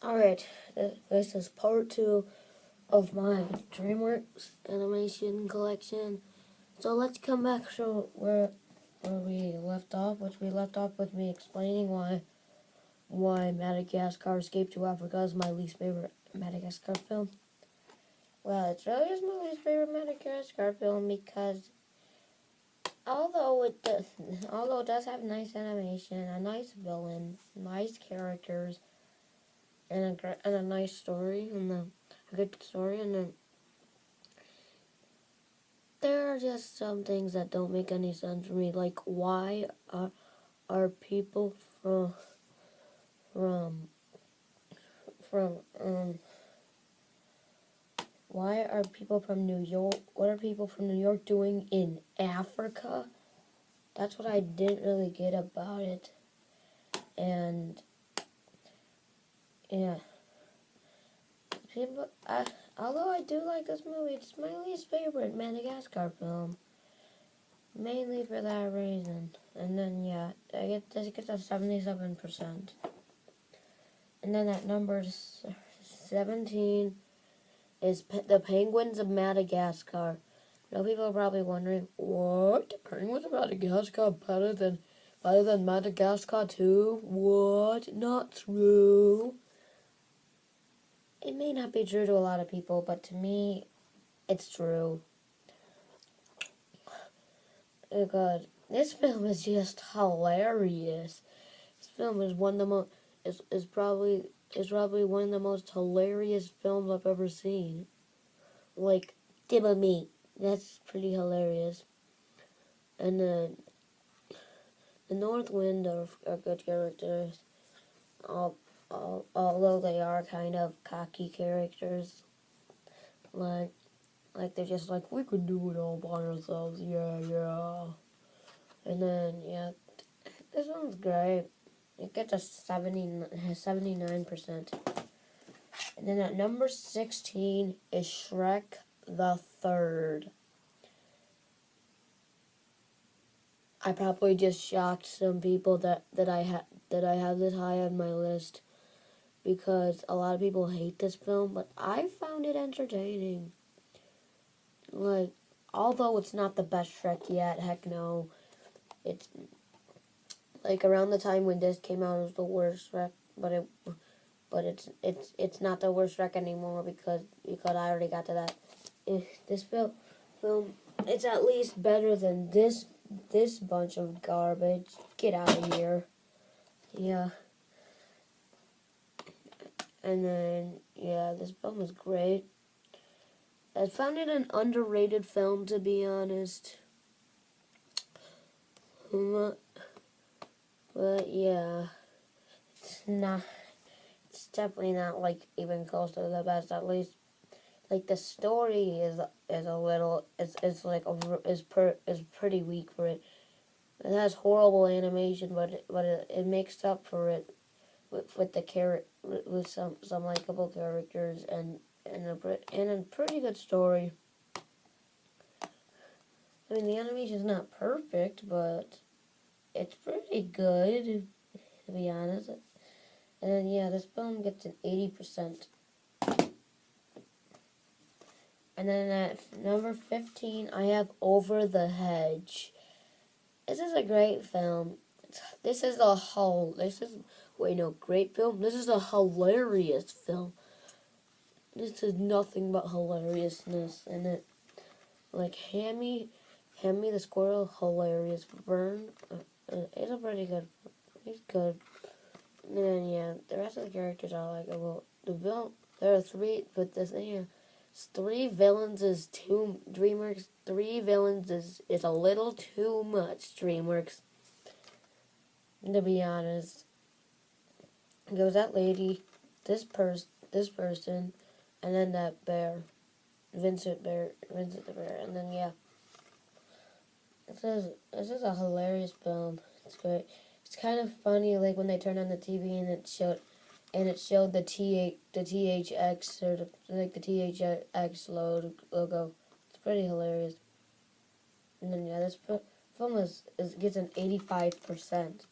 Alright, this is part 2 of my Dreamworks animation collection. So let's come back to where we left off, which we left off with me explaining why Madagascar Escape to Africa is my least favorite Madagascar film. Well, it's really just my least favorite Madagascar film because although it does have nice animation, a nice villain, nice characters, and a nice story, and a good story, and then there are just some things that don't make any sense for me, like why are people from why are people from New York? What are people from New York doing in Africa? That's what I didn't really get about it, and yeah. Although I do like this movie, it's my least favorite Madagascar film. Mainly for that reason. And then, yeah, this gets a 77%. And then at number 17 is The Penguins of Madagascar. Now, people are probably wondering, what? The Penguins of Madagascar better than Madagascar 2? What? Not true. It may not be true to a lot of people, but to me, it's true. Oh God, this film is just hilarious. This film is one of the most is probably one of the most hilarious films I've ever seen. Like Dibba Meat, that's pretty hilarious. And then the North Wind are good characters. Although they are kind of cocky characters, like they're just like, we could do it all by ourselves, yeah. And then, yeah, this one's great. It gets a 79%. And then at number 16 is Shrek the Third. I probably just shocked some people that I have this high on my list, because a lot of people hate this film, but I found it entertaining. Like, although it's not the best Shrek yet, heck no. It's like around the time when this came out, it was the worst Shrek, but it's not the worst Shrek anymore because I already got to that. This film, it's at least better than this bunch of garbage. Get out of here. Yeah. And then, yeah, this film is great. I found it an underrated film, to be honest. But yeah, it's definitely not like even close to the best. At least, like the story is pretty weak for it. It has horrible animation, but it makes up for it with some likable characters and a pretty good story. I mean, the animation's not perfect, but it's pretty good, to be honest. And then, yeah, this film gets an 80%. And then at number 15, I have Over the Hedge. This is a great film. This is a great film. This is a hilarious film. This is nothing but hilariousness in it. Like, Hammy the squirrel, hilarious. Vern, it's a pretty good. He's good. And then, yeah, the rest of the characters are likable. There are three, but the thing is, 3 villains is too. Dreamworks, 3 villains is a little too much. Dreamworks, to be honest. It goes that lady, this person, and then that bear, Vincent the bear, and then yeah. This is a hilarious film. It's great. It's kind of funny, like when they turned on the TV and it showed the THX or the THX logo. It's pretty hilarious. And then yeah, this film gets an 85%.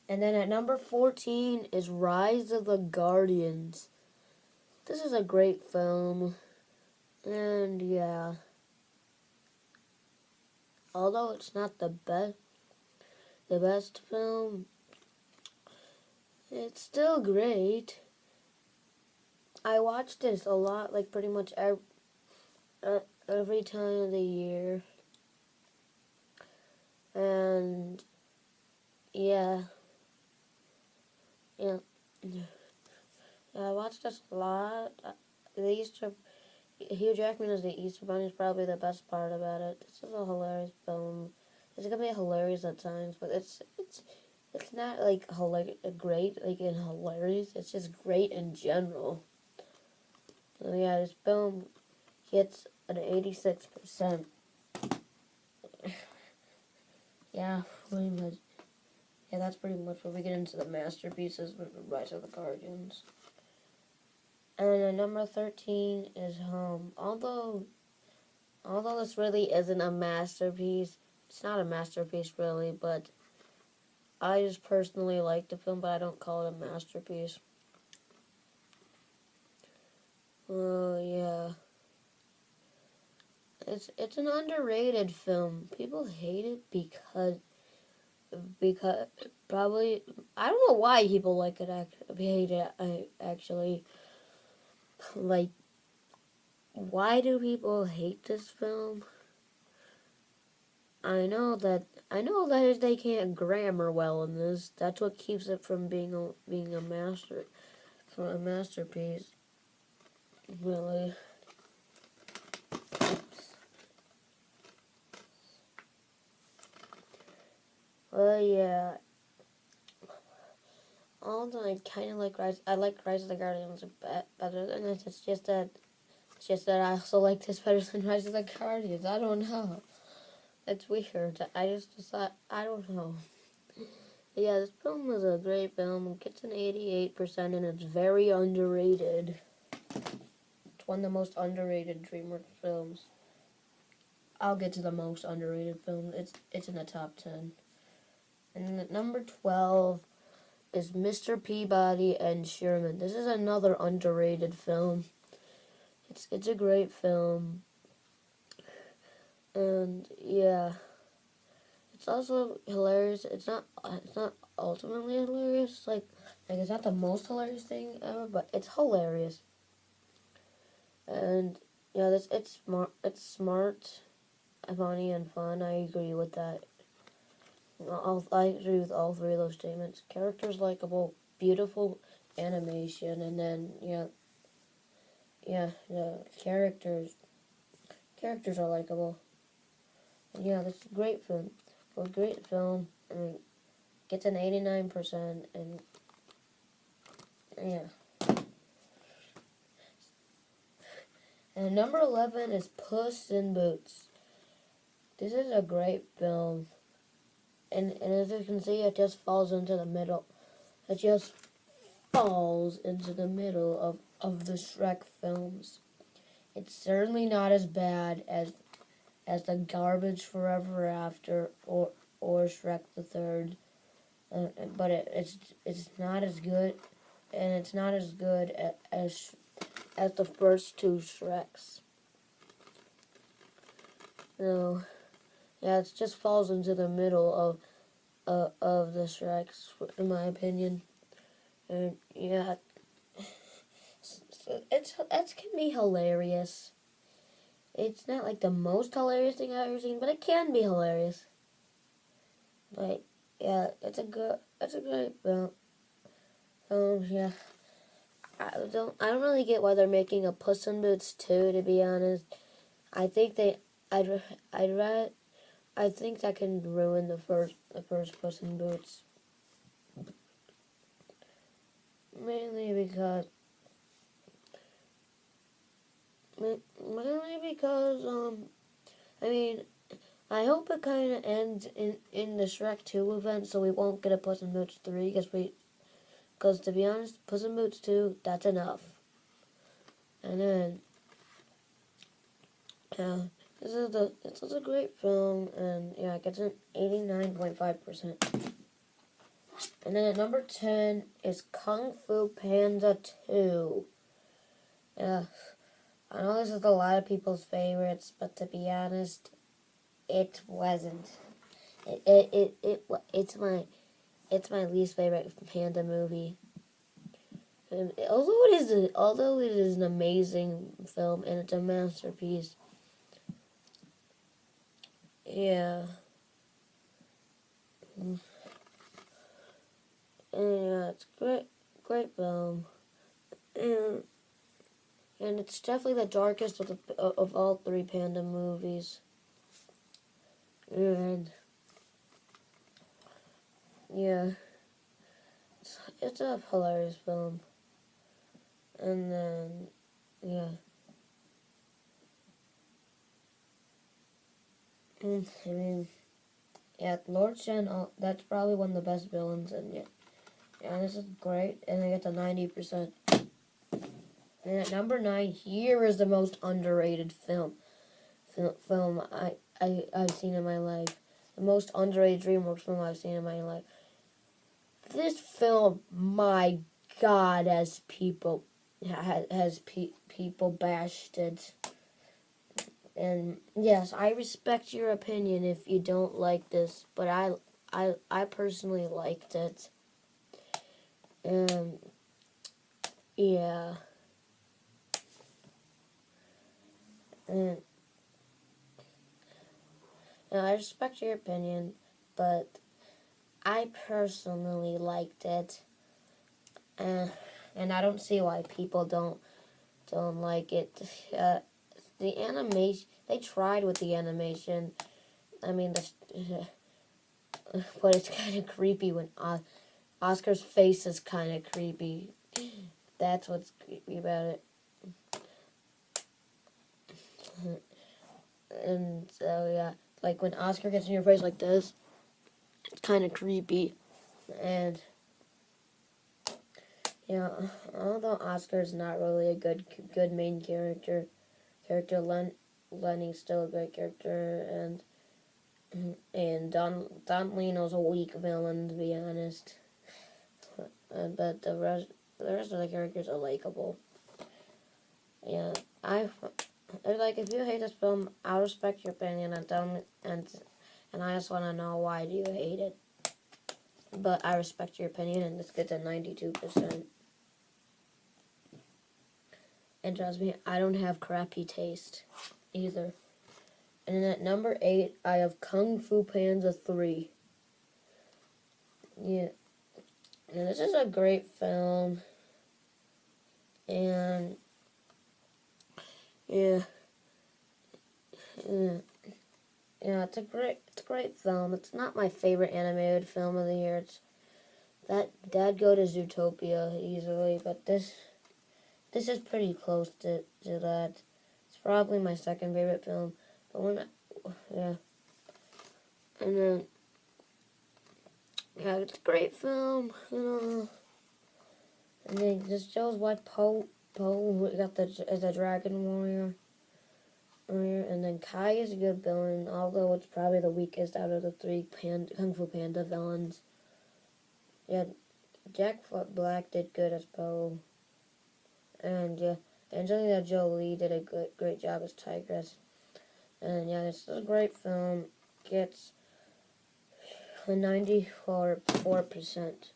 And then at number 14 is Rise of the Guardians. This is a great film. And yeah, although it's not the best film, it's still great. I watch this a lot, like pretty much every time of the year. And yeah, yeah, I watch this a lot. The Easter, Hugh Jackman as the Easter Bunny is probably the best part about it. This is a hilarious film. It's gonna be hilarious at times, but it's not like great like in hilarious. It's just great in general. So yeah, this film gets an 86%. Yeah, pretty much. Yeah, that's pretty much where we get into the masterpieces with Rise of the Guardians. And then number 13 is Home. Although this really isn't a masterpiece, it's not a masterpiece really, but I just personally like the film, but I don't call it a masterpiece. Oh yeah. It's an underrated film. People hate it because probably I don't know why people hate it. Actually, like, why do people hate this film? I know that they can't grammar well in this. That's what keeps it from being a masterpiece. Really. Well, yeah. Although I kind of like Rise of the Guardians better than this. It's just that I also like this better than Rise of the Guardians. I don't know. It's weird. I just thought, I don't know. Yeah, this film was a great film. It gets an 88% and it's very underrated. It's one of the most underrated Dreamworks films. I'll get to the most underrated film. It's in the top 10. And at number 12 is Mr. Peabody and Sherman. This is another underrated film. It's a great film. And yeah, it's also hilarious. It's not ultimately hilarious. Like it's not the most hilarious thing ever, but it's hilarious. And yeah, it's smart, funny, and fun. I agree with that. I agree with all three of those statements. Characters likable, beautiful animation, and then the characters are likable. And yeah, this is a great film. A great film. I mean, gets an 89%, and yeah. And number 11 is Puss in Boots. This is a great film. And as you can see, it just falls into the middle. It just falls into the middle of the Shrek films. It's certainly not as bad as the garbage Forever After or Shrek the Third, but it's not as good, and it's not as good as the first two Shreks. No, yeah, it just falls into the middle of the Shreks, in my opinion, and yeah, it can be hilarious. It's not like the most hilarious thing I've ever seen, but it can be hilarious. But yeah, it's a great film. Yeah, I don't really get why they're making a Puss in Boots 2. To be honest, I think I think that can ruin the first Puss in Boots. Mainly because I mean, I hope it kind of ends in the Shrek 2 event, so we won't get a Puss in Boots 3, because to be honest, Puss in Boots 2, that's enough. And then, yeah, this is a great film, and yeah, it gets an 89.5%. And then at number 10 is Kung Fu Panda 2. Yeah, I know this is a lot of people's favorites, but to be honest, it wasn't. It's my least favorite Panda movie. And although it is an amazing film and it's a masterpiece. Yeah. And yeah, it's great film. And it's definitely the darkest of all three Panda movies. And yeah, it's a hilarious film. And then yeah, I mean, yeah, Lord Shen. That's probably one of the best villains. And yeah, this is great. And I get the 90%. And at number 9, here is the most underrated film I've seen in my life. The most underrated Dreamworks film I've seen in my life. This film, my God, people bashed it. And yes, I respect your opinion if you don't like this, but I personally liked it. And yeah. And I respect your opinion, but I personally liked it. And I don't see why people don't like it. The animation, they tried with the animation. I mean, but it's kind of creepy when Oscar's face is kind of creepy. That's what's creepy about it. And so yeah, like when Oscar gets in your face like this, it's kind of creepy. And yeah, although Oscar's not really a good main character, Lenny's still a great character, and Don Lino's a weak villain, to be honest. But the rest of the characters are likable. Yeah, like if you hate this film, I'll respect your opinion and I just want to know why do you hate it. But I respect your opinion, and this gets a 92%. And trust me, I don't have crappy taste either. And then at number 8, I have Kung Fu Panda 3. Yeah. And this is a great film. And yeah. Yeah, it's a great film. It's not my favorite animated film of the year. That'd go to Zootopia easily, but this is pretty close to that. It's probably my second favorite film. But yeah. And then yeah, it's a great film, And then this shows why Poe got as a dragon warrior. And then Kai is a good villain, although it's probably the weakest out of the three Kung Fu Panda villains. Yeah, Jack Black did good as Poe. And yeah, Angelina Jolie did a great job as Tigress. And yeah, this is a great film. Gets a 94%.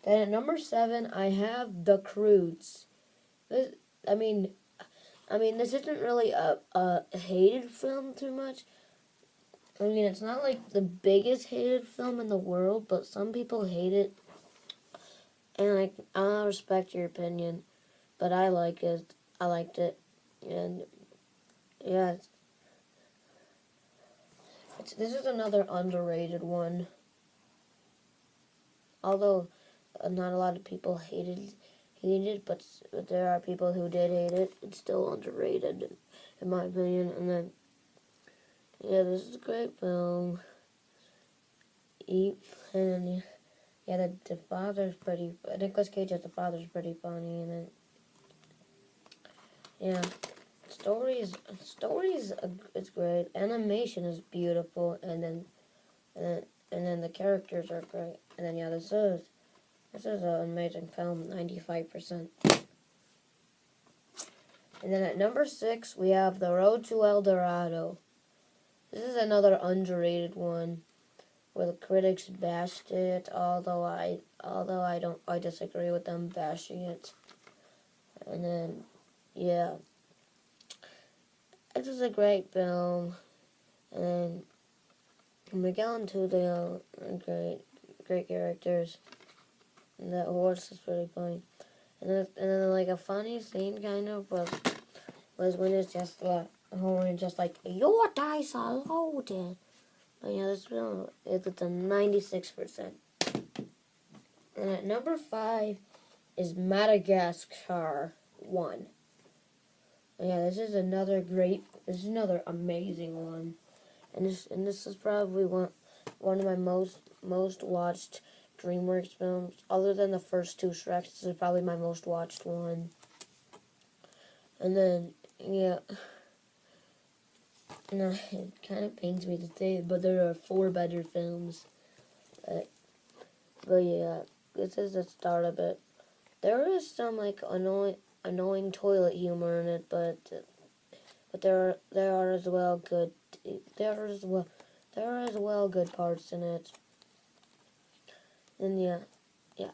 Then at number 7, I have The Croods. This isn't really a hated film too much. I mean, it's not like the biggest hated film in the world, but some people hate it. And I respect your opinion, but I like it. I liked it. And yeah, this is another underrated one. Although not a lot of people hated it, but there are people who did hate it. It's still underrated, in my opinion. And then, yeah, this is a great film. And yeah, the father's pretty. Nicolas Cage as the father's pretty funny, and then yeah, stories. It's great. Animation is beautiful, and then and then the characters are great. And then yeah, this is an amazing film, 95%. And then at number 6, we have The Road to El Dorado. This is another underrated one, where the critics bashed it, although I disagree with them bashing it. And then, yeah, it was a great film. And then Miguel and Tudor are great characters. And that horse is pretty funny. And then like a funny scene kind of was when it's just like your dice are loaded. But yeah, this film it's a 96%. And at number 5 is Madagascar 1. And yeah, this is another amazing one. And this is probably one of my most watched Dreamworks films. Other than the first 2 Shreks, this is probably my most watched one. And then, yeah, no, it kind of pains me to say it, but there are 4 better films. But yeah, this is the start of it. There is some like annoying toilet humor in it, but there are as well good good parts in it. And yeah,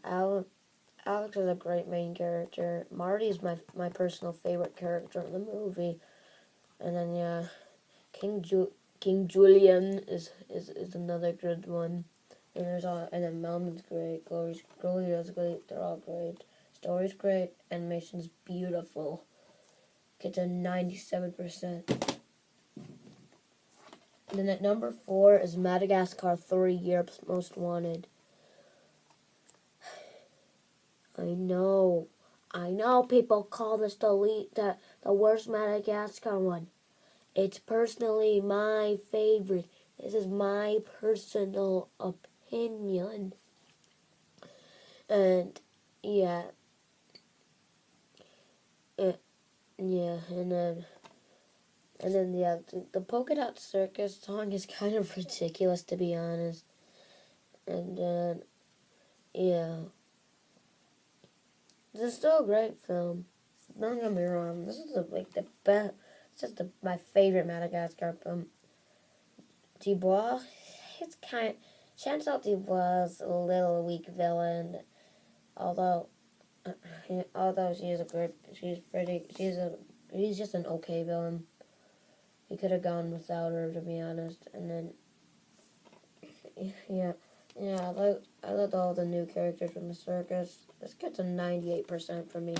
Alex is a great main character. Marty is my personal favorite character in the movie. And then yeah, King Julian is another good one. And then Melman's great, Gloria's great, they're all great. Story's great, animation's beautiful. Gets a 97%. And then at number 4 is Madagascar 3, Europe's Most Wanted. I know people call this the worst Madagascar one. It's personally my favorite. This is my personal opinion. And yeah. And then yeah, the Polka Dot Circus song is kind of ridiculous, to be honest. And then yeah, this is still a great film. Don't get me wrong. This is the best. It's just my favorite Madagascar film. Dubois, it's Chantal Dubois is a little weak villain, although he's just an okay villain. He could have gone without her, to be honest. And then yeah, I loved all the new characters from the circus. This gets a 98% for me.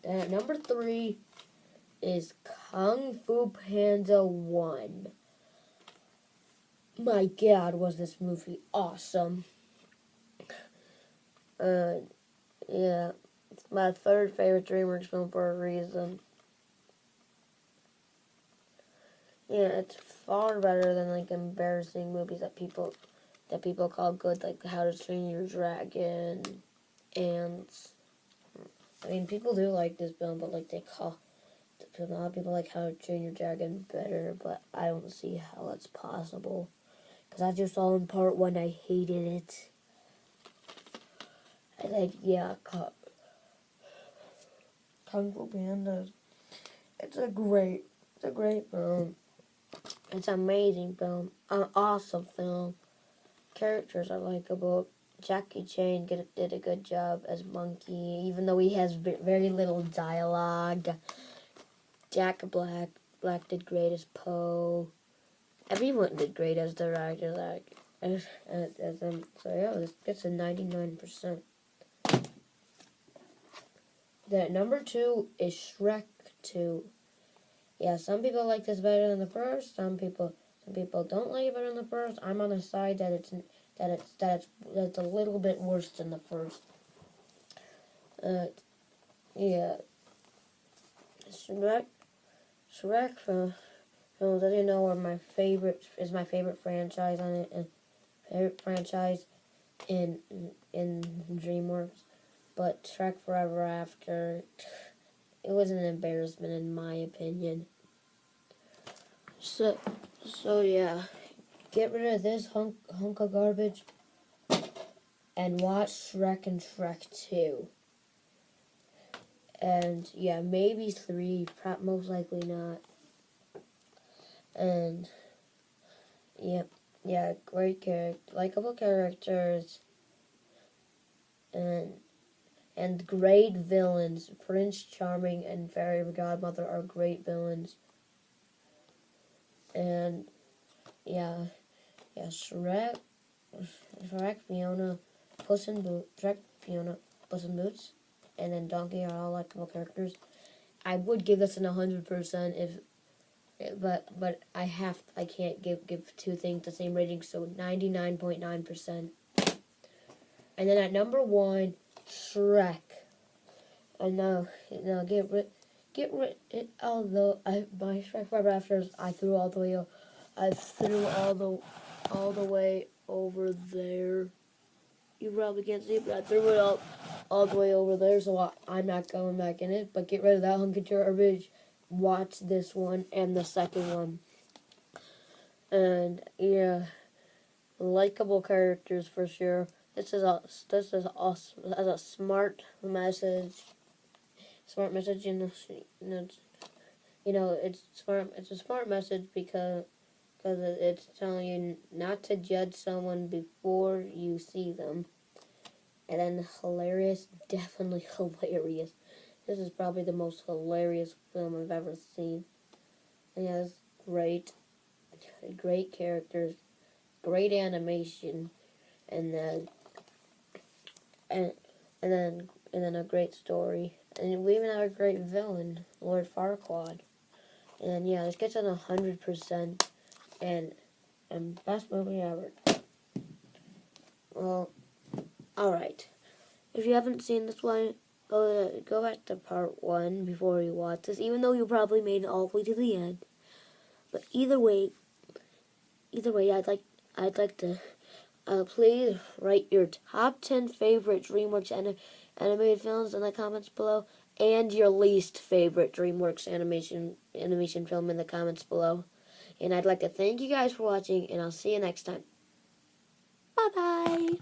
Then at number 3 is Kung Fu Panda 1. My God, was this movie awesome. Yeah, it's my 3rd favorite Dreamworks film for a reason. Yeah, it's far better than like embarrassing movies that people call good, like How to Train Your Dragon, and I mean people do like this film, but like a lot of people like How to Train Your Dragon better, but I don't see how that's possible. Because I just saw in part 1, I hated it. And like, yeah, Kung Fu Panda, it's a great film. It's an amazing film, an awesome film. Characters are likable. Jackie Chan did a good job as Monkey, even though he has very little dialogue. Jack Black did great as Poe. Everyone did great as the actor. So yeah, this gets a 99%. The number 2 is Shrek 2. Yeah, some people like this better than the first. Some people don't like it better than the first. I'm on the side that it's a little bit worse than the first. Yeah, Shrek films, as you know, are my favorite franchise on it, and favorite franchise in DreamWorks. But Shrek Forever After, it was an embarrassment in my opinion. So yeah, get rid of this hunk of garbage and watch Shrek and Shrek 2. And yeah, maybe 3, most likely not. And yep, yeah, great likable characters, and great villains. Prince Charming and Fairy Godmother are great villains. And yeah, Shrek, Fiona, Shrek, Fiona, Puss in Boots, and then Donkey are all likable characters. I would give this an 100% but I can't give two things the same rating, so 99.9%. And then at number 1, Shrek. And now get rid although my Shrek Forever Afters I threw all the way way over there. You probably can't see it, but I threw it all the way over there, so I'm not going back in it. But get rid of that hunk of garbage. Watch this one and the second one. And yeah, likable characters for sure. This is a smart message. Smart message, it's smart. It's a smart message because it's telling you not to judge someone before you see them. And then hilarious, definitely hilarious. This is probably the most hilarious film I've ever seen. And yeah, it's great characters, great animation, and then a great story. And we even have a great villain, Lord Farquaad. And yeah, this gets an 100%, and best movie ever. Well, alright. If you haven't seen this one, go back to part 1 before you watch this, even though you probably made it all the way to the end. But either way, I'd like to please write your top 10 favorite DreamWorks animated films in the comments below, and your least favorite DreamWorks animation film in the comments below. And I'd like to thank you guys for watching, and I'll see you next time. Bye-bye!